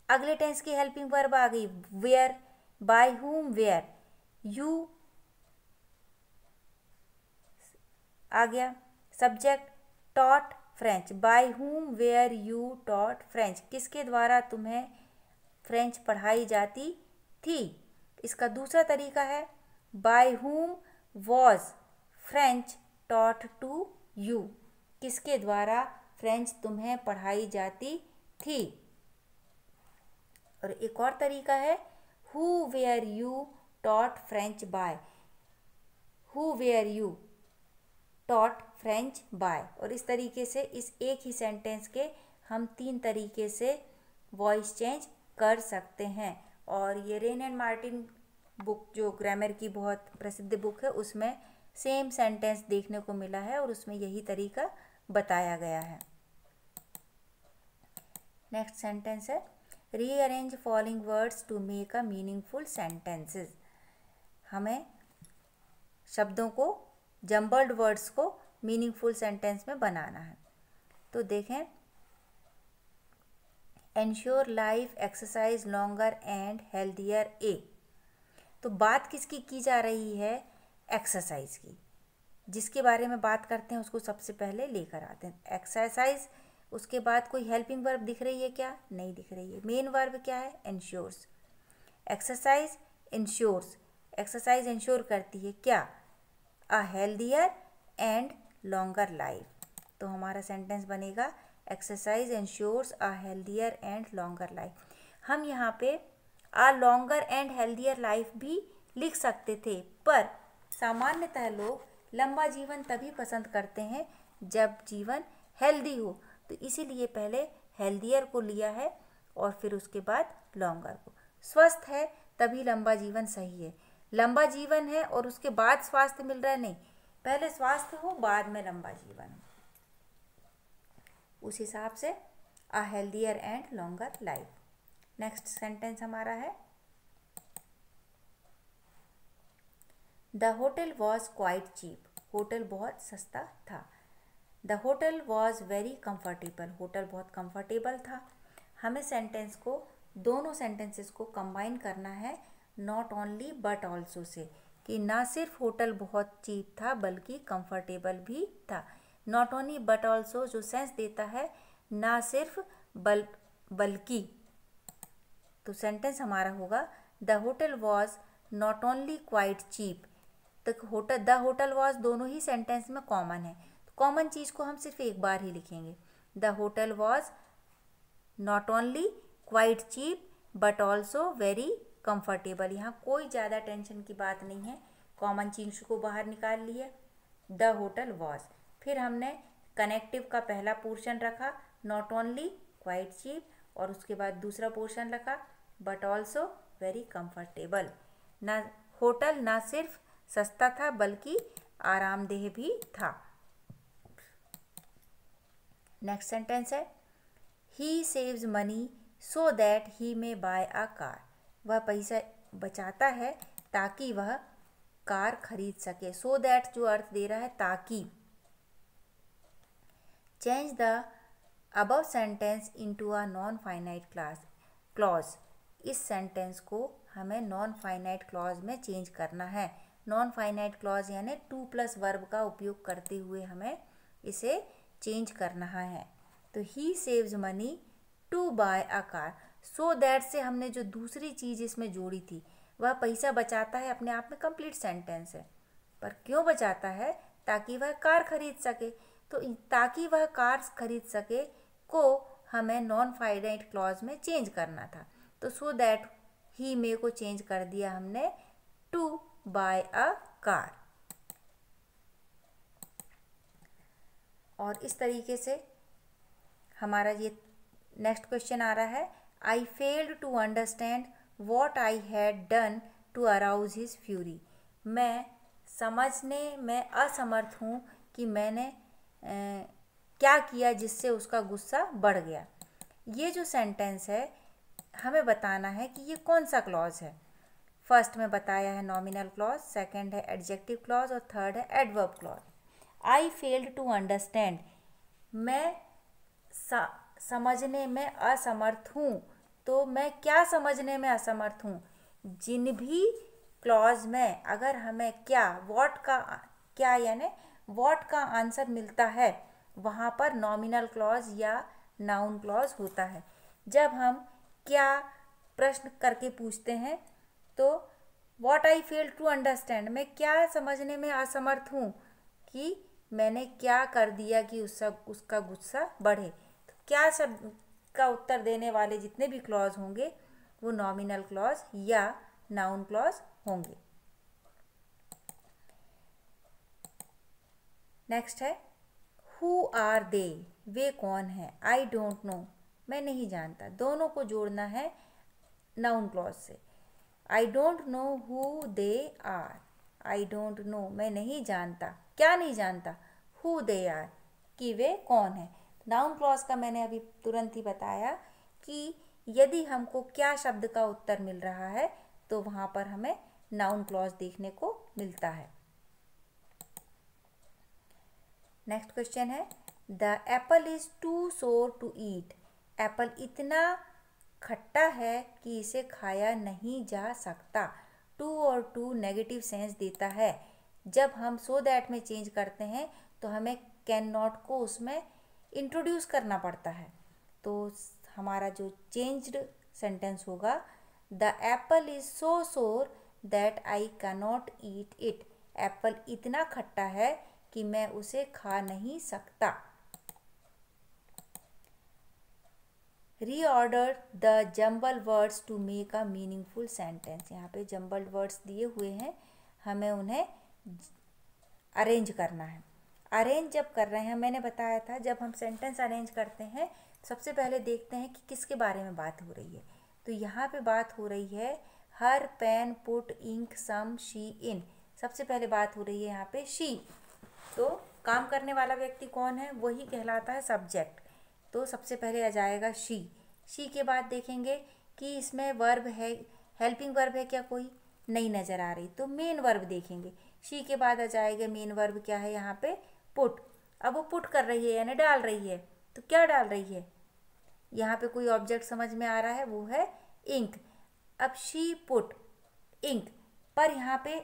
अगले टेंस की हेल्पिंग वर्ब आ गई were, by whom were, you आ गया, subject taught French, by whom were you taught French, किसके द्वारा तुम्हें फ्रेंच पढ़ाई जाती थी। इसका दूसरा तरीका है by whom was French taught to you, किसके द्वारा फ्रेंच तुम्हें पढ़ाई जाती थी। और एक और तरीका है who were you taught French by, who were you taught French by. और इस तरीके से इस एक ही सेंटेंस के हम 3 तरीके से वॉइस चेंज कर सकते हैं। और ये रेन एंड मार्टिन बुक जो ग्रामर की बहुत प्रसिद्ध बुक है उसमें सेम सेंटेंस देखने को मिला है और उसमें यही तरीका बताया गया है। नेक्स्ट सेंटेंस है, rearrange following words to make a meaningful sentences. हमें शब्दों को, जम्बल्ड वर्ड्स को मीनिंगफुल सेंटेंस में बनाना है। तो देखें, ensure life exercise longer and healthier a. तो बात किसकी की जा रही है, एक्सरसाइज की। जिसके बारे में बात करते हैं उसको सबसे पहले लेकर आते हैं एक्सरसाइज। उसके बाद कोई हेल्पिंग वर्ब दिख रही है क्या, नहीं दिख रही है। मेन वर्ब क्या है, ensures. Exercise ensures, exercise ensure करती है क्या, a healthier and longer life. तो हमारा सेंटेंस बनेगा exercise ensures a healthier and longer life. हम यहाँ पे a longer and healthier life भी लिख सकते थे, पर सामान्यतः लोग लंबा जीवन तभी पसंद करते हैं जब जीवन हेल्दी हो, तो इसीलिए पहले हेल्दियर को लिया है और फिर उसके बाद लॉन्गर को। स्वस्थ है तभी लंबा जीवन सही है, लंबा जीवन है और उसके बाद स्वास्थ्य मिल रहा है, नहीं, पहले स्वास्थ्य हो बाद में लंबा जीवन हो। उस हिसाब से a healthier and longer life. Next sentence हमारा है, the hotel was quite cheap. Hotel बहुत सस्ता था। The hotel was very comfortable, hotel बहुत कंफर्टेबल था। हमें सेंटेंस को, दोनों सेंटेंसेस को कंबाइन करना है not only but also say, कि ना सिर्फ होटल बहुत चीप था बल्कि कंफर्टेबल भी था। नॉट ओनली बट ऑल्सो जो सेंस देता है ना सिर्फ बल्कि। तो सेंटेंस हमारा होगा the hotel was not only quite cheap. The hotel was दोनों ही सेंटेंस में कॉमन है, तो कॉमन चीज़ को हम सिर्फ एक बार ही लिखेंगे। The hotel was not only quite cheap but also very comfortable. यहाँ कोई ज़्यादा टेंशन की बात नहीं है, कॉमन चीज़ को बाहर निकाल लिए, द होटल वॉज। फिर हमने कनेक्टिव का पहला पोर्शन रखा नॉट ओनली क्वाइट चीप, और उसके बाद दूसरा पोर्शन रखा बट ऑल्सो वेरी कंफर्टेबल। ना होटल ना सिर्फ सस्ता था बल्कि आरामदेह भी था। नेक्स्ट सेंटेंस है, he saves money so that he may buy a car. वह पैसा बचाता है ताकि वह कार खरीद सके। सो दैट जो अर्थ दे रहा है ताकि। Change the above sentence into a non finite clause. इस सेंटेंस को हमें नॉन फाइनाइट क्लॉज में चेंज करना है। नॉन फाइनाइट क्लॉज यानी 2+ वर्ब का उपयोग करते हुए हमें इसे चेंज करना है। तो he saves money to buy a car, so that से हमने जो दूसरी चीज़ इसमें जोड़ी थी, वह पैसा बचाता है, अपने आप में कंप्लीट सेंटेंस है। पर क्यों बचाता है? ताकि वह कार खरीद सके। तो ताकि वह कार खरीद सके को हमें नॉन फाइनाइट क्लॉज में चेंज करना था। तो सो दैट ही मे को चेंज कर दिया हमने टू बाय अ कार। और इस तरीके से हमारा ये नेक्स्ट क्वेश्चन आ रहा है, I failed to understand what I had done to arouse his fury. मैं समझने में असमर्थ हूँ कि मैंने क्या किया जिससे उसका गुस्सा बढ़ गया। ये जो सेंटेंस है हमें बताना है कि ये कौन सा क्लॉज है। फर्स्ट में बताया है नॉमिनल क्लॉज, सेकंड है एडजेक्टिव क्लॉज और थर्ड है adverb clause. I failed to understand, मैं समझने में असमर्थ हूँ। तो मैं क्या समझने में असमर्थ हूँ? जिन भी क्लॉज में अगर हमें क्या व्हाट का क्या यानी व्हाट का आंसर मिलता है वहाँ पर नॉमिनल क्लॉज या नाउन क्लॉज होता है। जब हम क्या प्रश्न करके पूछते हैं तो what I fail to understand, मैं क्या समझने में असमर्थ हूँ कि मैंने क्या कर दिया कि उसका गुस्सा बढ़े। तो क्या शब्द का उत्तर देने वाले जितने भी क्लॉज होंगे वो नॉमिनल क्लॉज या नाउन क्लॉज होंगे। नेक्स्ट है हु आर दे, वे कौन है। आई डोंट नो, मैं नहीं जानता। दोनों को जोड़ना है नाउन क्लॉज से। I don't know who they are, I don't know मैं नहीं जानता। क्या नहीं जानता? हु दे आर, कि वे कौन है। नाउन क्लॉज का मैंने अभी तुरंत ही बताया कि यदि हमको क्या शब्द का उत्तर मिल रहा है तो वहाँ पर हमें नाउन क्लॉज देखने को मिलता है। नेक्स्ट क्वेश्चन है द एप्पल इज टू सोर टू ईट। एप्पल इतना खट्टा है कि इसे खाया नहीं जा सकता। टू और टू नेगेटिव सेंस देता है। जब हम सो दैट में चेंज करते हैं तो हमें कैन नॉट को उसमें इंट्रोड्यूस करना पड़ता है। तो हमारा जो चेंज्ड सेंटेंस होगा the apple is so sour that I can not eat it. Apple इतना खट्टा है कि मैं उसे खा नहीं सकता। Reorder the jumble words to make a meaningful sentence. यहाँ पे जम्बल्ड वर्ड्स दिए हुए हैं, हमें उन्हें अरेंज करना है। अरेंज जब कर रहे हैं, मैंने बताया था जब हम सेंटेंस अरेंज करते हैं सबसे पहले देखते हैं कि किसके बारे में बात हो रही है। तो यहाँ पे बात हो रही है her pen put ink some she in. सबसे पहले बात हो रही है यहाँ पे शी। तो काम करने वाला व्यक्ति कौन है? वही कहलाता है सब्जेक्ट। तो सबसे पहले आ जाएगा शी। शी के बाद देखेंगे कि इसमें वर्ब है, हेल्पिंग वर्ब है क्या? कोई नहीं नज़र आ रही। तो मेन वर्ब देखेंगे। शी के बाद आ जाएगा मेन वर्ब क्या है यहाँ पे? पुट। अब वो पुट कर रही है यानी डाल रही है। तो क्या डाल रही है? यहाँ पे कोई ऑब्जेक्ट समझ में आ रहा है, वो है इंक। अब शी पुट इंक, पर यहाँ पे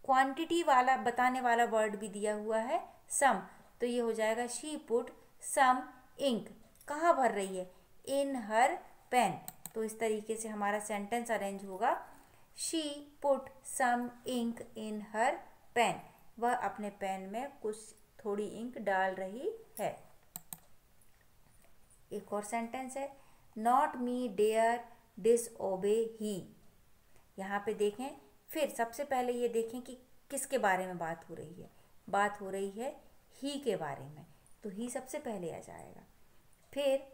क्वांटिटी वाला बताने वाला वर्ड भी दिया हुआ है सम। तो ये हो जाएगा शी पुट सम इंक। कहाँ भर रही है? In her pen. तो इस तरीके से हमारा सेंटेंस अरेंज होगा she put some ink in her pen. वह अपने पेन में कुछ थोड़ी इंक डाल रही है। एक और सेंटेंस है नॉट मी डेयर डिसओबे ही। यहाँ पे देखें, फिर सबसे पहले ये देखें कि किसके बारे में बात हो रही है। बात हो रही है ही के बारे में, तो ही सबसे पहले आ जाएगा। फिर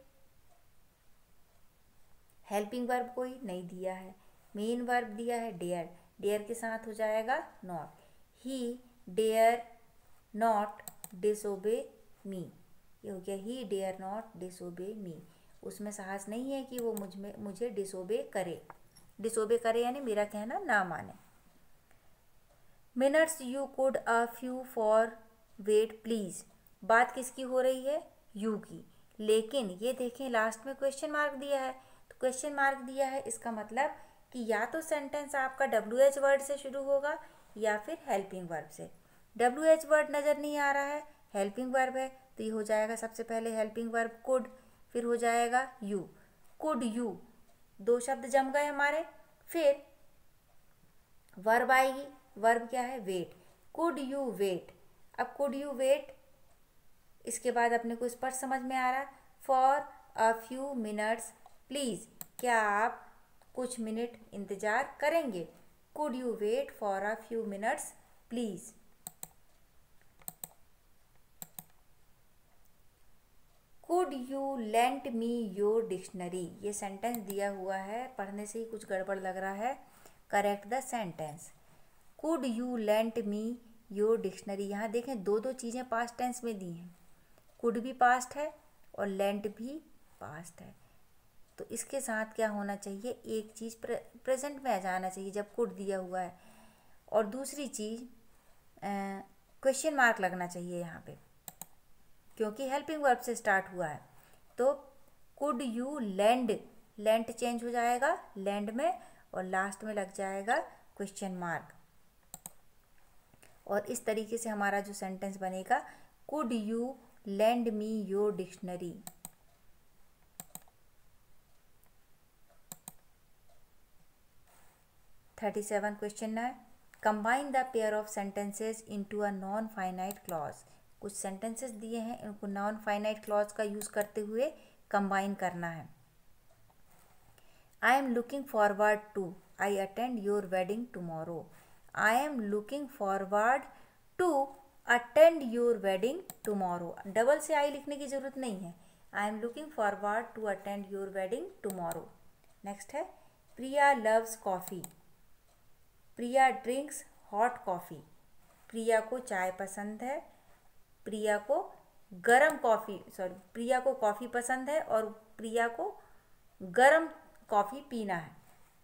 हेल्पिंग वर्ब कोई नहीं दिया है, मेन वर्ब दिया है डेयर। डेयर के साथ हो जाएगा not. He dare not disobey me. ये हो गया he dare not disobey me. उसमें साहस नहीं है कि वो मुझे डिसोबे करे। डिसोबे करे यानी मेरा कहना ना माने। Minutes you could a few for wait please. बात किसकी हो रही है? यू की। लेकिन ये देखें लास्ट में क्वेश्चन मार्क दिया है। तो क्वेश्चन मार्क दिया है इसका मतलब कि या तो सेंटेंस आपका WH वर्ड से शुरू होगा या फिर हेल्पिंग वर्ब से। WH वर्ड नज़र नहीं आ रहा है, हेल्पिंग वर्ब है, तो ये हो जाएगा सबसे पहले हेल्पिंग वर्ब कुड, फिर हो जाएगा यू। कुड यू, दो शब्द जम गए हमारे। फिर वर्ब आएगी, वर्ब क्या है? वेट। Could you wait. अब कुड यू वेट, इसके बाद अपने को स्पष्ट समझ में आ रहा है। For a few minutes please, क्या आप कुछ मिनट इंतज़ार करेंगे। Could you wait for a few minutes please. Could you lent me your dictionary. ये सेंटेंस दिया हुआ है, पढ़ने से ही कुछ गड़बड़ लग रहा है। Correct the sentence. Could you lent me your dictionary. यहाँ देखें दो दो चीज़ें पास्ट टेंस में दी हैं। कुड भी पास्ट है और लेंट भी पास्ट है, तो इसके साथ क्या होना चाहिए, एक चीज़ प्रेजेंट में आ जाना चाहिए जब कुड दिया हुआ है, और दूसरी चीज़ क्वेश्चन मार्क लगना चाहिए यहाँ पे, क्योंकि हेल्पिंग वर्ब से स्टार्ट हुआ है। तो could you land, lent change हो जाएगा लैंड में, और लास्ट में लग जाएगा क्वेश्चन मार्क। और इस तरीके से हमारा जो सेंटेंस बनेगा, could you lend me your dictionary. (37) question है, combine the pair of sentences into a non finite clause. कुछ सेंटेंसेस दिए हैं, इनको नॉन फाइनाइट क्लॉज का यूज करते हुए कंबाइन करना है। I am looking forward to I attend your wedding tomorrow. I am looking forward to attend your wedding tomorrow. Double से आई लिखने की जरूरत नहीं है। I am looking forward to attend your wedding tomorrow. Next है, प्रिया loves coffee. प्रिया drinks hot coffee. प्रिया को चाय पसंद है, प्रिया को गरम कॉफ़ी, प्रिया को कॉफ़ी पसंद है और प्रिया को गरम कॉफ़ी पीना है।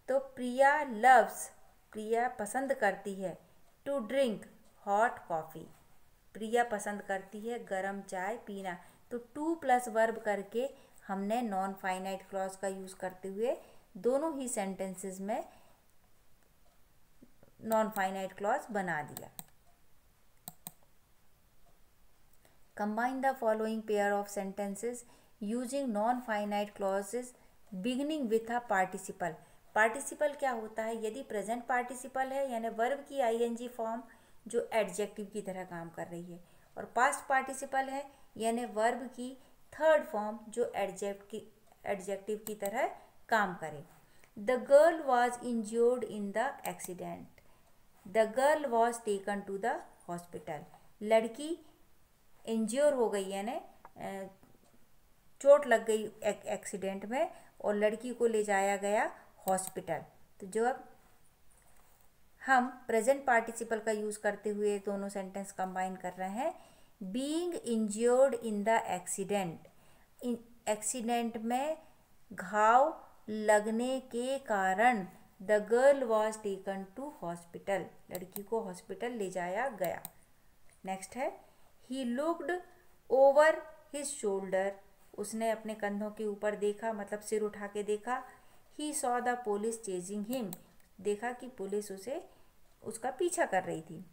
तो प्रिया लव्स, प्रिया पसंद करती है, टू ड्रिंक हॉट कॉफ़ी, प्रिया पसंद करती है गरम चाय पीना। तो टू प्लस वर्ब करके हमने नॉन फाइनाइट क्लॉज का यूज़ करते हुए दोनों ही सेंटेंसेस में नॉन फाइनाइट क्लॉज बना दिया। Combine the following pair of sentences using non finite clauses beginning with a participle. Participle क्या होता है, यदि प्रेजेंट पार्टिसिपल है यानी वर्ब की आईएनजी फॉर्म जो एडजेक्टिव की तरह काम कर रही है, और पास्ट पार्टिसिपल है यानी वर्ब की थर्ड फॉर्म जो एडजेक्टिव की तरह काम करे। The girl was injured in the accident. The girl was taken to the hospital. लड़की इंज्योर हो गई यानी चोट लग गई एक्सीडेंट में, और लड़की को ले जाया गया हॉस्पिटल। तो जो अब हम प्रेजेंट पार्टिसिपल का यूज़ करते हुए दोनों सेंटेंस कंबाइन कर रहे हैं। Being injured in the accident, accident में घाव लगने के कारण the girl was taken to hospital, लड़की को हॉस्पिटल ले जाया गया। नेक्स्ट है, he looked over his shoulder. उसने अपने कंधों के ऊपर देखा, मतलब सिर उठा के देखा। He saw the police chasing him. देखा कि पुलिस उसका पीछा कर रही थी।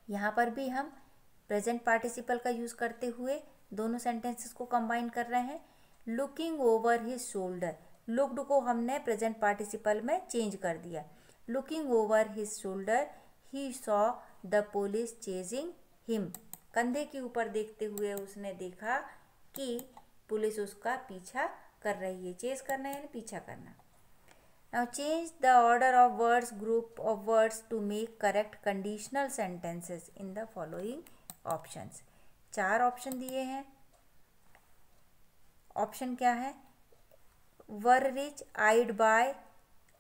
यहाँ पर भी हम प्रेजेंट पार्टिसिपल का यूज़ करते हुए दोनों सेंटेंसेस को कंबाइन कर रहे हैं। Looking over his shoulder, looked को हमने प्रेजेंट पार्टिसिपल में चेंज कर दिया। Looking over his shoulder he saw the police chasing him. कंधे के ऊपर देखते हुए उसने देखा कि पुलिस उसका पीछा कर रही है। चेज करना है यानी पीछा करना। Now change the order of words, group of words to make correct conditional sentences in the following options. 4 option दिए हैं। ऑप्शन क्या है, were rich I'd buy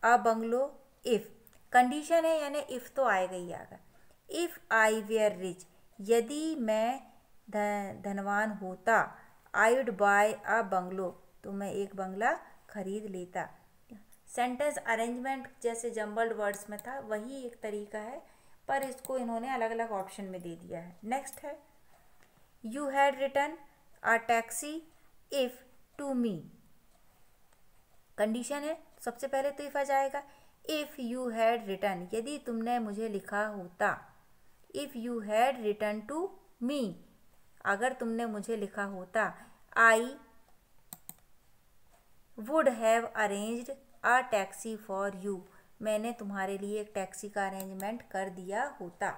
a bungalow if. Condition है यानी इफ तो आएगा ही आएगा। इफ आई वेयर रिच, यदि मैं धनवान होता, आइड बाय अ बंगलो, तो मैं एक बंगला खरीद लेता। सेंटेंस अरेंजमेंट जैसे जम्बल्ड वर्ड्स में था वही एक तरीका है, पर इसको इन्होंने अलग अलग ऑप्शन में दे दिया है। नेक्स्ट है, you had written a taxi if to me. Condition है, सबसे पहले तो इफ आ जाएगा। इफ यू हैड रिटन, यदि तुमने मुझे लिखा होता। If you had written to me, अगर तुमने मुझे लिखा होता। I would have arranged a taxi for you, मैंने तुम्हारे लिए एक टैक्सी का अरेंजमेंट कर दिया होता।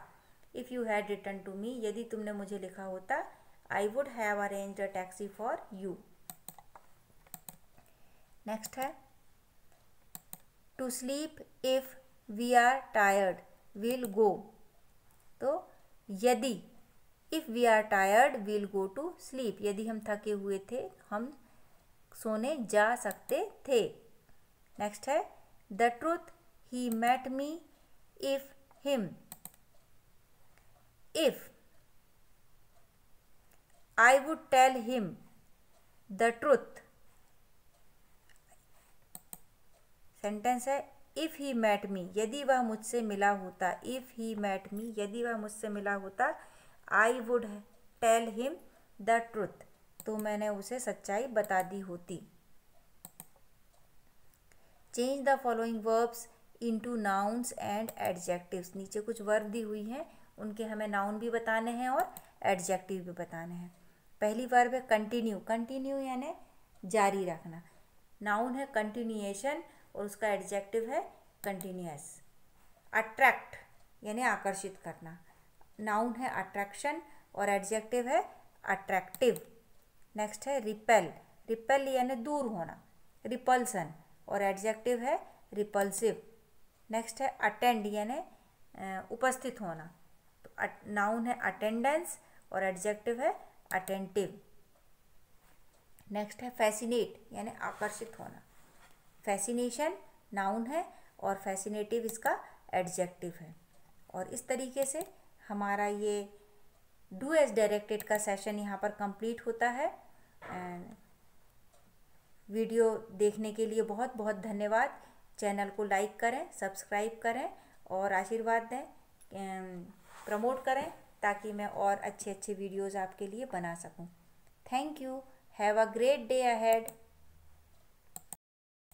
If you had written to me, यदि तुमने मुझे लिखा होता, I would have arranged a taxi for you. Next है to sleep if we are tired will go. तो यदि, if we are tired will go to sleep, यदि हम थके हुए थे हम सोने जा सकते थे। नेक्स्ट है the truth he met me if him, if I would tell him the truth. Sentence है इफ़ ही मेट मी, यदि वह मुझसे मिला होता, इफ़ ही मेट मी, यदि वह मुझसे मिला होता, I would tell him the truth, तो मैंने उसे सच्चाई बता दी होती। Change the following verbs into nouns and adjectives. नीचे कुछ वर्ब दी हुई हैं, उनके हमें नाउन भी बताने हैं और एडजेक्टिव भी बताने हैं। पहली वर्ब है कंटिन्यू, कंटिन्यू यानी जारी रखना। नाउन है कंटिन्यूएशन और उसका एडजेक्टिव है कंटिन्यूअस। अट्रैक्ट यानी आकर्षित करना, नाउन है अट्रैक्शन और एडजेक्टिव है अट्रैक्टिव। नेक्स्ट है रिपेल, रिपेल यानी दूर होना, रिपल्सन और एडजेक्टिव है रिपल्सिव। नेक्स्ट है अटेंड यानी उपस्थित होना, तो नाउन है अटेंडेंस और एडजेक्टिव है अटेंटिव। नेक्स्ट है फैसिनेट यानी आकर्षित होना, फैसिनेशन नाउन है और फैसिनेटिव इसका एडजेक्टिव है। और इस तरीके से हमारा ये डू एज डायरेक्टेड का सेशन यहाँ पर कंप्लीट होता है। एंड वीडियो देखने के लिए बहुत बहुत धन्यवाद। चैनल को लाइक करें, सब्सक्राइब करें और आशीर्वाद दें, प्रमोट करें ताकि मैं और अच्छे अच्छे वीडियोज़ आपके लिए बना सकूं। Thank you. Have a great day ahead.